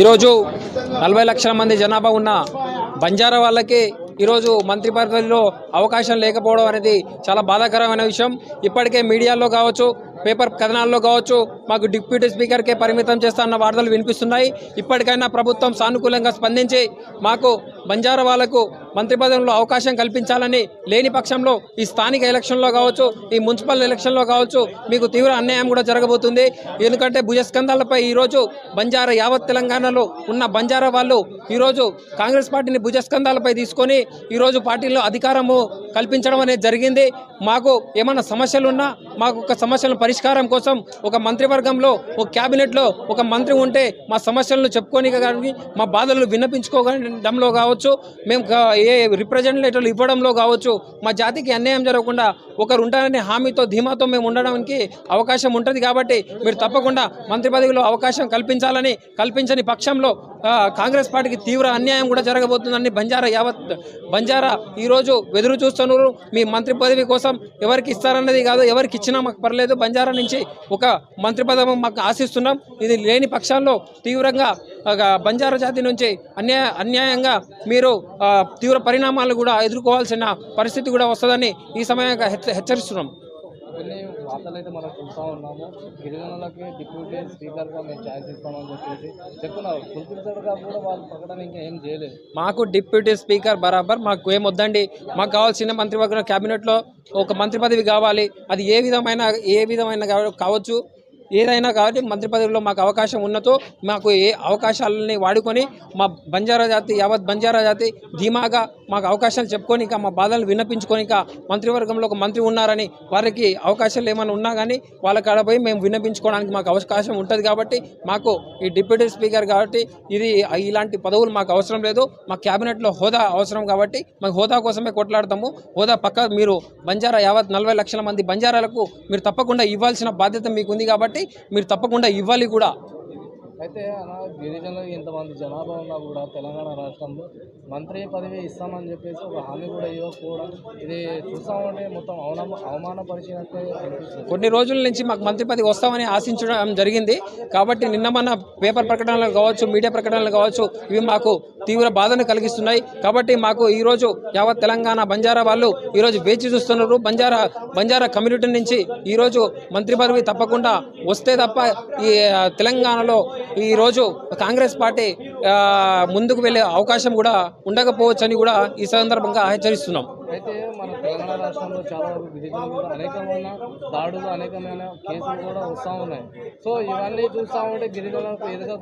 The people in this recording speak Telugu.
ఈరోజు 40 లక్షల మంది జనాభా ఉన్న బంజారా వాళ్ళకి ఈరోజు మంత్రి పదవిలో అవకాశం లేకపోవడం అనేది చాలా బాధాకరమైన విషయం. ఇప్పటికే మీడియాలో కావచ్చు, పేపర్ కథనాల్లో కావచ్చు, మాకు డిప్యూటీ స్పీకర్కే పరిమితం చేస్తాన్న వార్తలు వినిపిస్తున్నాయి. ఇప్పటికైనా ప్రభుత్వం సానుకూలంగా స్పందించి మాకు బంజారా వాళ్లకు మంత్రి పదవిలో అవకాశం కల్పించాలని, లేని పక్షంలో ఈ స్థానిక ఎలక్షన్లో కావచ్చు, ఈ మున్సిపల్ ఎలక్షన్లో కావచ్చు మీకు తీవ్ర అన్యాయం కూడా జరగబోతుంది. ఎందుకంటే భుజస్కంధాలపై ఈరోజు బంజారా యావత్ తెలంగాణలో ఉన్న బంజారా వాళ్ళు ఈరోజు కాంగ్రెస్ పార్టీని భుజస్కంధాలపై తీసుకొని ఈరోజు పార్టీలో అధికారము కల్పించడం అనేది జరిగింది. మాకు ఏమైనా సమస్యలున్నా మాకు ఒక సమస్యల పరిష్కారం కోసం ఒక మంత్రివర్గంలో, ఒక క్యాబినెట్లో ఒక మంత్రి ఉంటే మా సమస్యలను చెప్పుకొని కానీ, మా బాధలు విన్నపించుకోవడంలో కావచ్చు, మేము ఏ రిప్రజెంటేటివ్లు ఇవ్వడంలో కావచ్చు, మా జాతికి అన్యాయం జరగకుండా ఒకరు ఉంటారనే హామీతో, ధీమాతో మేము ఉండడానికి అవకాశం ఉంటుంది. కాబట్టి మీరు తప్పకుండా మంత్రి పదవిలో అవకాశం కల్పించని పక్షంలో కాంగ్రెస్ పార్టీకి తీవ్ర అన్యాయం కూడా జరగబోతుందని బంజారా ఈరోజు ఎదురు చూస్తున్నారు. మీ మంత్రి పదవి కోసం ఎవరికి ఇస్తారన్నది కాదు, ఎవరికి ఇచ్చినా మాకు పర్లేదు. బంజారా నుంచి ఒక మంత్రి పదవి మాకు ఆశిస్తున్నాం. ఇది లేని పక్షాల్లో తీవ్రంగా బంజారా జాతి నుంచి అన్యాయంగా మీరు తీవ్ర పరిణామాలు కూడా ఎదుర్కోవాల్సిన పరిస్థితి కూడా వస్తుందని ఈ సమయంగా హెచ్చరిస్తున్నాం. కొన్ని వార్తలు అయితే మనం చూస్తూ ఉన్నాము. గిరిజనులకి డిప్యూటీ స్పీకర్గా మేము ఛాయిస్ ఇస్తామని చెప్పేసి చెప్తున్నారు. ఫుల్ఫిల్గా కూడా వాళ్ళు ప్రకటన ఇంకా ఏం చేయలేదు. మాకు డిప్యూటీ స్పీకర్ బరాబర్ మాకు ఏం వద్దండి. మాకు కావాల్సిన మంత్రివర్గ క్యాబినెట్లో ఒక మంత్రి పదవి కావాలి. అది ఏ విధమైన కావచ్చు, ఏదైనా కాబట్టి మంత్రి పదవిలో మాకు అవకాశం ఉన్నతో మాకు ఏ అవకాశాలని వాడుకొని మా యావత్ బంజారా జాతి ధీమాగా మాకు అవకాశాలు చెప్పుకొని, ఇంకా మా బాధలు విన్నపించుకొని, ఇంకా మంత్రివర్గంలో ఒక మంత్రి ఉన్నారని వారికి అవకాశాలు ఏమైనా ఉన్నా కానీ వాళ్ళ కాడ పోయి మేము విన్నపించుకోవడానికి మాకు అవకాశం ఉంటుంది. కాబట్టి మాకు ఈ డిప్యూటీ స్పీకర్ కాబట్టి ఇలాంటి పదవులు మాకు అవసరం లేదు. మా క్యాబినెట్లో హోదా అవసరం కాబట్టి మాకు హోదా కోసమే కొట్లాడతాము. హోదా మీరు బంజారా యావత్ 40 లక్షల మంది బంజారాలకు మీరు తప్పకుండా ఇవ్వాల్సిన బాధ్యత మీకు ఉంది. కాబట్టి మీరు తప్పకుండా ఇవ్వాలి కూడా. అయితే అలా గిరిజనులు ఇంతమంది జనాభా ఉన్నా కూడా తెలంగాణ రాష్ట్రంలో మంత్రి పదవి ఇస్తామని చెప్పేసి ఒక హామీ కూడా ఇవ్వకపోవడం, ఇది చూస్తామంటే మొత్తం అవమానపరిచినట్టే అనిపిస్తుంది. కొన్ని రోజుల నుంచి మాకు మంత్రి పదవి వస్తామని ఆశించడం జరిగింది. కాబట్టి నిన్న మన పేపర్ ప్రకటనలు కావచ్చు, మీడియా ప్రకటనలు కావచ్చు, ఇవి మాకు తీవ్ర బాధను కలిగిస్తున్నాయి. కాబట్టి మాకు ఈరోజు యావత్ తెలంగాణ బంజారా వాళ్ళు ఈరోజు వేచి చూస్తున్నారు. బంజారా కమ్యూనిటీ నుంచి ఈరోజు మంత్రి పదవి తప్పకుండా వస్తే తప్ప ఈ తెలంగాణలో ఈరోజు కాంగ్రెస్ పార్టీ ముందుకు వెళ్ళే అవకాశం కూడా ఉండకపోవచ్చని కూడా ఈ సందర్భంగా హెచ్చరిస్తున్నాం. అయితే మన తెలంగాణ రాష్ట్రంలో చాలా వరకు గిరిజనుల మీద అనేకమైన దాడులు, అనేకమైన కేసులు కూడా వస్తూ ఉన్నాయి. సో ఇవన్నీ చూస్తూ ఉంటే గిరిజనులకు ఎదుగా